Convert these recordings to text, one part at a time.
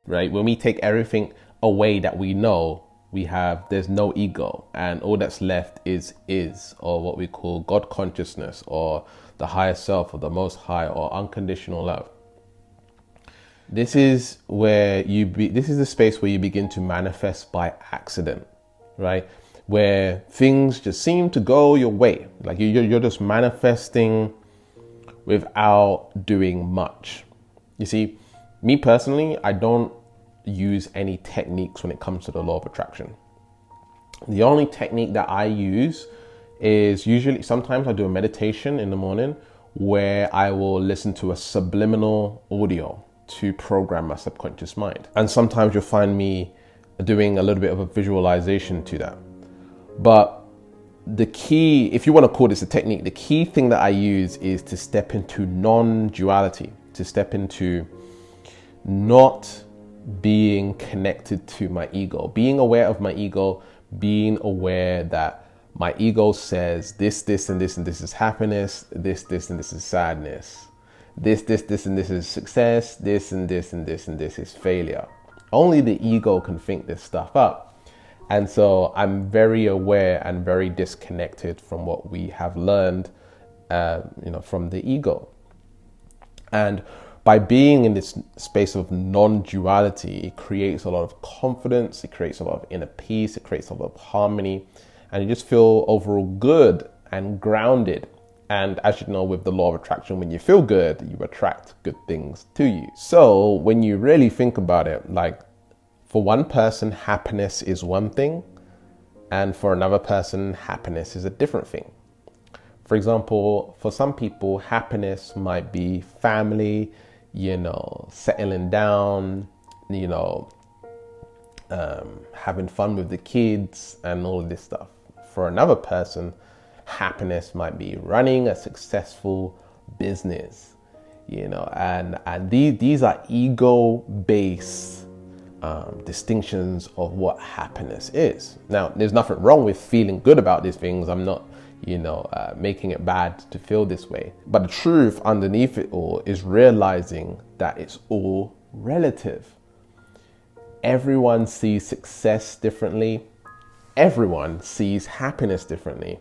right? When we take everything away that we know, there's no ego, and all that's left is, or what we call God consciousness, or the higher self, or the most high, or unconditional love. This is this is the space where you begin to manifest by accident, right? Where things just seem to go your way. Like you're just manifesting without doing much. You see, me personally, I don't use any techniques when it comes to the law of attraction. The only technique that I use is sometimes I do a meditation in the morning where I will listen to a subliminal audio to program my subconscious mind. And sometimes you'll find me doing a little bit of a visualization to that. But the key, if you want to call this a technique, the key thing that I use is to step into non-duality, to step into not being connected to my ego, being aware of my ego, being aware that my ego says this, and this, and this is happiness, this, and this is sadness. This, and this is success, this, and this, and this, and this is failure. Only the ego can think this stuff up. And so I'm very aware and very disconnected from what we have learned, from the ego. And by being in this space of non-duality, it creates a lot of confidence, it creates a lot of inner peace, it creates a lot of harmony, and you just feel overall good and grounded. And as you know, with the law of attraction, when you feel good, you attract good things to you. So when you really think about it, like for one person, happiness is one thing, and for another person, happiness is a different thing. For example, for some people, happiness might be family, settling down, having fun with the kids and all of this stuff. For another person, happiness might be running a successful business, and these are ego-based distinctions of what happiness is. Now, there's nothing wrong with feeling good about these things. I'm not, making it bad to feel this way. But the truth underneath it all is realizing that it's all relative. Everyone sees success differently. Everyone sees happiness differently.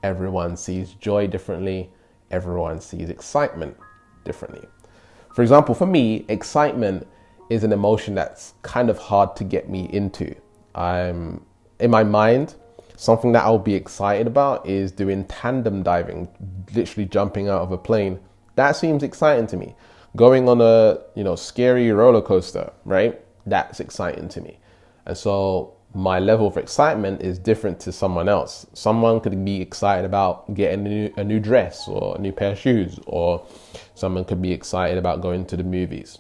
Everyone sees joy differently. Everyone sees excitement differently. For example, for me, excitement is an emotion that's kind of hard to get me into. In my mind, something that I'll be excited about is doing tandem diving, literally jumping out of a plane. That seems exciting to me. Going on a, scary roller coaster, right? That's exciting to me. And so my level of excitement is different to someone else. Someone could be excited about getting a new dress or a new pair of shoes, or someone could be excited about going to the movies.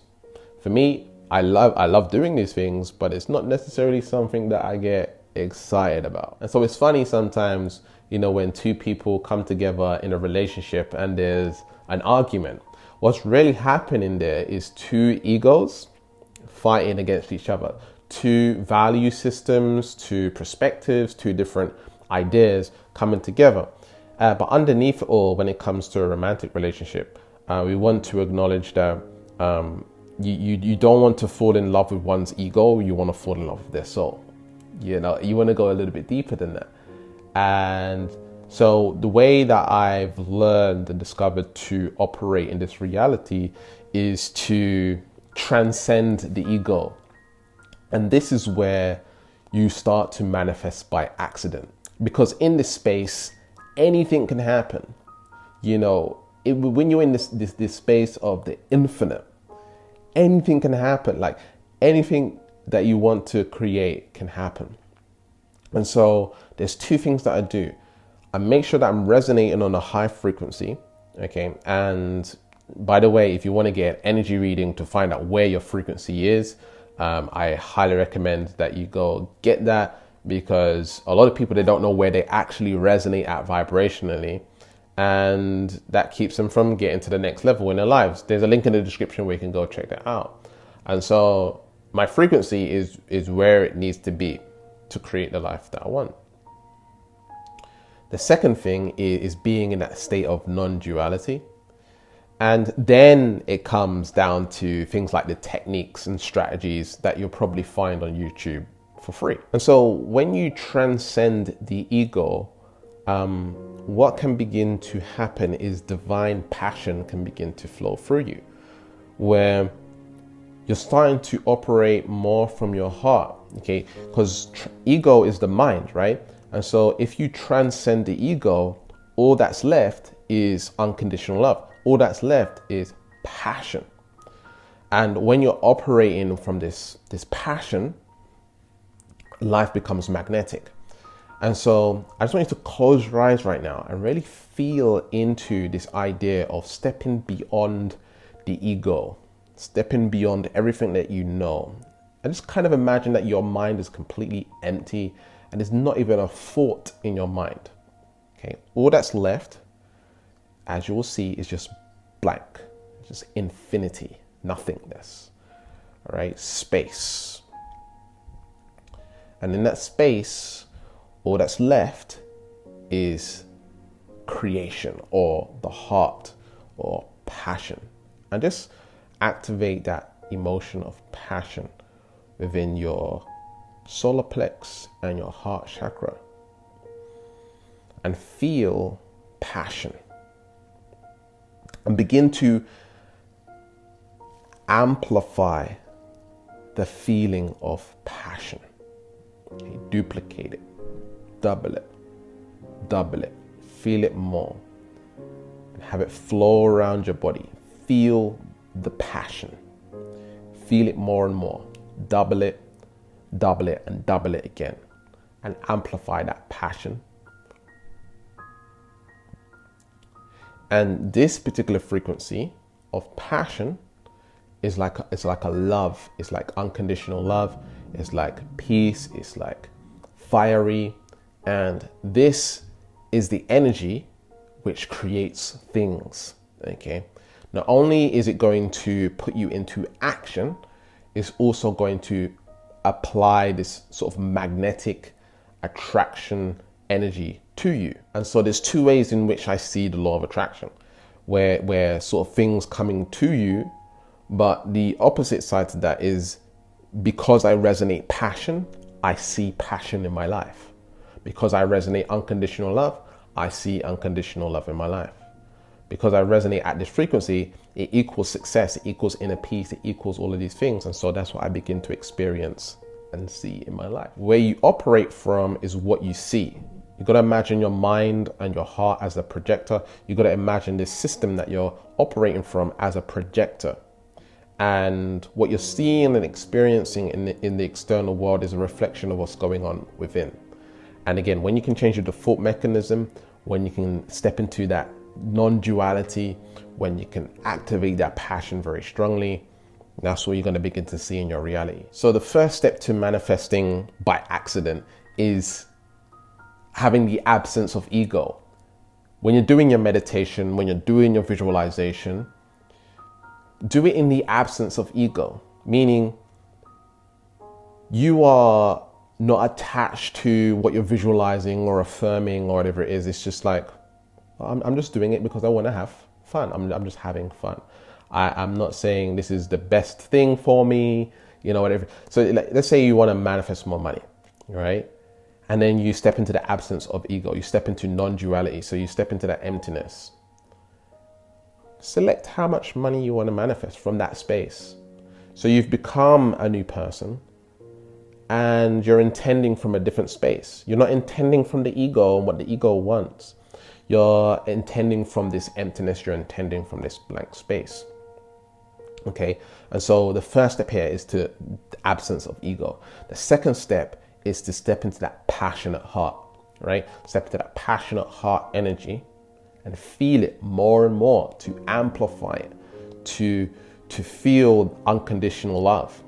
For me, I love doing these things, but it's not necessarily something that I get excited about. And so it's funny sometimes, when two people come together in a relationship and there's an argument, what's really happening there is two egos fighting against each other. Two value systems, two perspectives, two different ideas coming together. But underneath it all, when it comes to a romantic relationship, we want to acknowledge that you don't want to fall in love with one's ego. You want to fall in love with their soul. You want to go a little bit deeper than that. And so the way that I've learned and discovered to operate in this reality is to transcend the ego. And this is where you start to manifest by accident. Because in this space, anything can happen. When you're in this space of the infinite, anything can happen. Like anything that you want to create can happen. And so there's two things that I do. I make sure that I'm resonating on a high frequency. Okay. And by the way, if you want to get an energy reading to find out where your frequency is, I highly recommend that you go get that, because a lot of people, they don't know where they actually resonate at vibrationally, and that keeps them from getting to the next level in their lives. There's a link in the description where you can go check that out. And so my frequency is where it needs to be to create the life that I want. The second thing is being in that state of non-duality. And then it comes down to things like the techniques and strategies that you'll probably find on YouTube for free. And so when you transcend the ego, what can begin to happen is divine passion can begin to flow through you, where you're starting to operate more from your heart, okay? Because ego is the mind, right? And so if you transcend the ego, all that's left is unconditional love. All that's left is passion. And when you're operating from this passion, life becomes magnetic. And so I just want you to close your eyes right now and really feel into this idea of stepping beyond the ego, stepping beyond everything that you know. And just kind of imagine that your mind is completely empty and there's not even a thought in your mind. Okay, all that's left, as you will see, is just blank, just infinity, nothingness, all right, space. And in that space, all that's left is creation or the heart or passion. And just activate that emotion of passion within your solar plex and your heart chakra and feel passion. And begin to amplify the feeling of passion. Okay, duplicate it, double it, feel it more, and have it flow around your body. Feel the passion. Feel it more and more. Double it, and double it again, and amplify that passion. And this particular frequency of passion is like a love. It's like unconditional love. It's like peace. It's like fiery. And this is the energy which creates things. Okay. Not only is it going to put you into action, it's also going to apply this sort of magnetic attraction energy to you. And so there's two ways in which I see the law of attraction, where sort of things coming to you, but the opposite side to that is because I resonate passion, I see passion in my life. Because I resonate unconditional love, I see unconditional love in my life. Because I resonate at this frequency, it equals success, it equals inner peace, it equals all of these things. And so that's what I begin to experience and see in my life. Where you operate from is what you see. You got to imagine your mind and your heart as a projector. You got to imagine this system that you're operating from as a projector. And what you're seeing and experiencing in the external world is a reflection of what's going on within. And again, when you can change your default mechanism, when you can step into that non-duality, when you can activate that passion very strongly, that's what you're going to begin to see in your reality. So the first step to manifesting by accident is having the absence of ego. When you're doing your meditation, when you're doing your visualization, do it in the absence of ego, meaning you are not attached to what you're visualizing or affirming or whatever it is. It's just like, I'm just doing it because I want to have fun. I'm just having fun. I'm not saying this is the best thing for me, whatever. So let's say you want to manifest more money, right? And then you step into the absence of ego. You step into non-duality. So you step into that emptiness. Select how much money you want to manifest from that space. So you've become a new person and you're intending from a different space. You're not intending from the ego and what the ego wants. You're intending from this emptiness. You're intending from this blank space. Okay. And so the first step here is to the absence of ego. The second step is to step into that passionate heart, right? Step into that passionate heart energy and feel it more and more, to amplify it, to feel unconditional love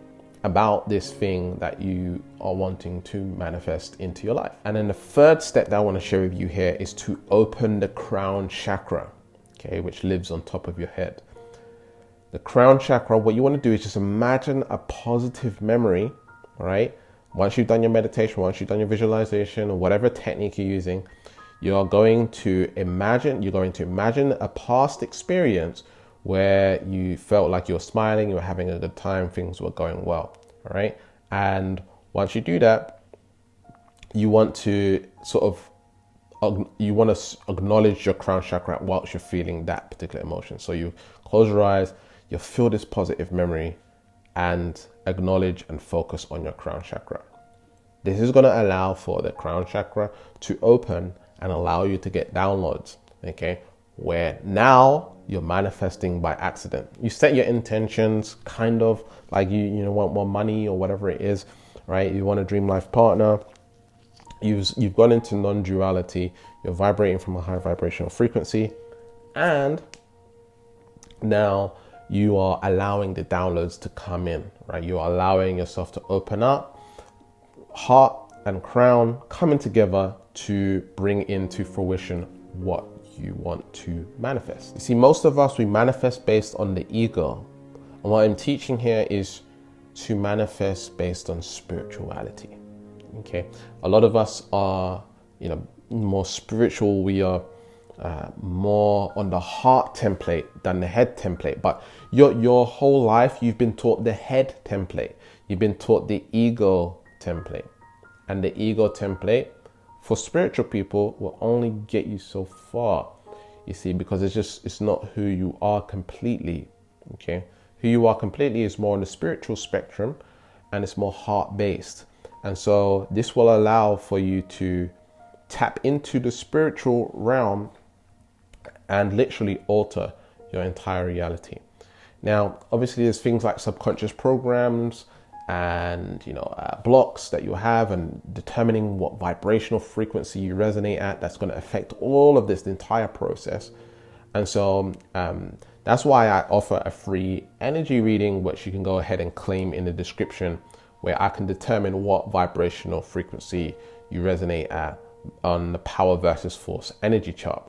about this thing that you are wanting to manifest into your life. And then the third step that I want to share with you here is to open the crown chakra, okay, which lives on top of your head. The crown chakra, what you want to do is just imagine a positive memory, all right? Once you've done your meditation, once you've done your visualization, or whatever technique you're using, you're going to imagine a past experience where you felt like you were smiling, you were having a good time, things were going well. All right. And once you do that, you want to acknowledge your crown chakra whilst you're feeling that particular emotion. So you close your eyes, you feel this positive memory, and acknowledge and focus on your crown chakra. This is going to allow for the crown chakra to open and allow you to get downloads, okay? Where now you're manifesting by accident. You set your intentions, kind of like you want more money or whatever it is, right? You want a dream life partner. You've gone into non-duality. You're vibrating from a high vibrational frequency, and now you are allowing the downloads to come in, right? You're allowing yourself to open up. Heart and crown coming together to bring into fruition what you want to manifest. You see, most of us, we manifest based on the ego. And what I'm teaching here is to manifest based on spirituality. Okay. A lot of us are, more spiritual. We are more on the heart template than the head template. But your whole life, you've been taught the head template. You've been taught the ego template. And the ego template for spiritual people will only get you so far, you see, because it's not who you are completely. Okay. Who you are completely is more on the spiritual spectrum, and it's more heart-based. And so this will allow for you to tap into the spiritual realm and literally alter your entire reality. Now, obviously there's things like subconscious programs and, blocks that you have, and determining what vibrational frequency you resonate at. That's going to affect all of this, the entire process. And so that's why I offer a free energy reading, which you can go ahead and claim in the description, where I can determine what vibrational frequency you resonate at on the power versus force energy chart.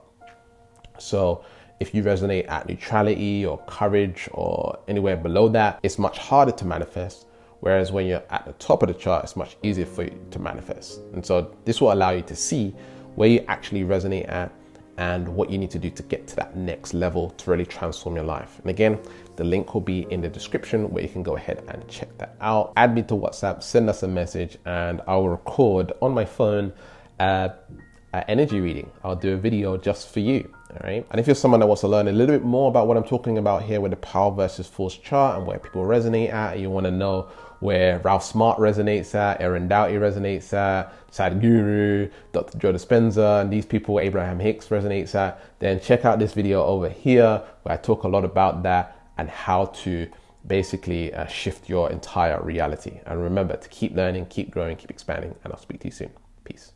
So if you resonate at neutrality or courage or anywhere below that, it's much harder to manifest. Whereas when you're at the top of the chart, it's much easier for you to manifest. And so this will allow you to see where you actually resonate at and what you need to do to get to that next level to really transform your life. And again, the link will be in the description where you can go ahead and check that out. Add me to WhatsApp, send us a message, and I'll record on my phone an energy reading. I'll do a video just for you. All right. And if you're someone that wants to learn a little bit more about what I'm talking about here with the power versus force chart and where people resonate at, and you want to know where Ralph Smart resonates at, Aaron Doughty resonates at, Sadhguru, Dr. Joe Dispenza, and these people, Abraham Hicks resonates at, then check out this video over here where I talk a lot about that and how to basically shift your entire reality. And remember to keep learning, keep growing, keep expanding, and I'll speak to you soon. Peace.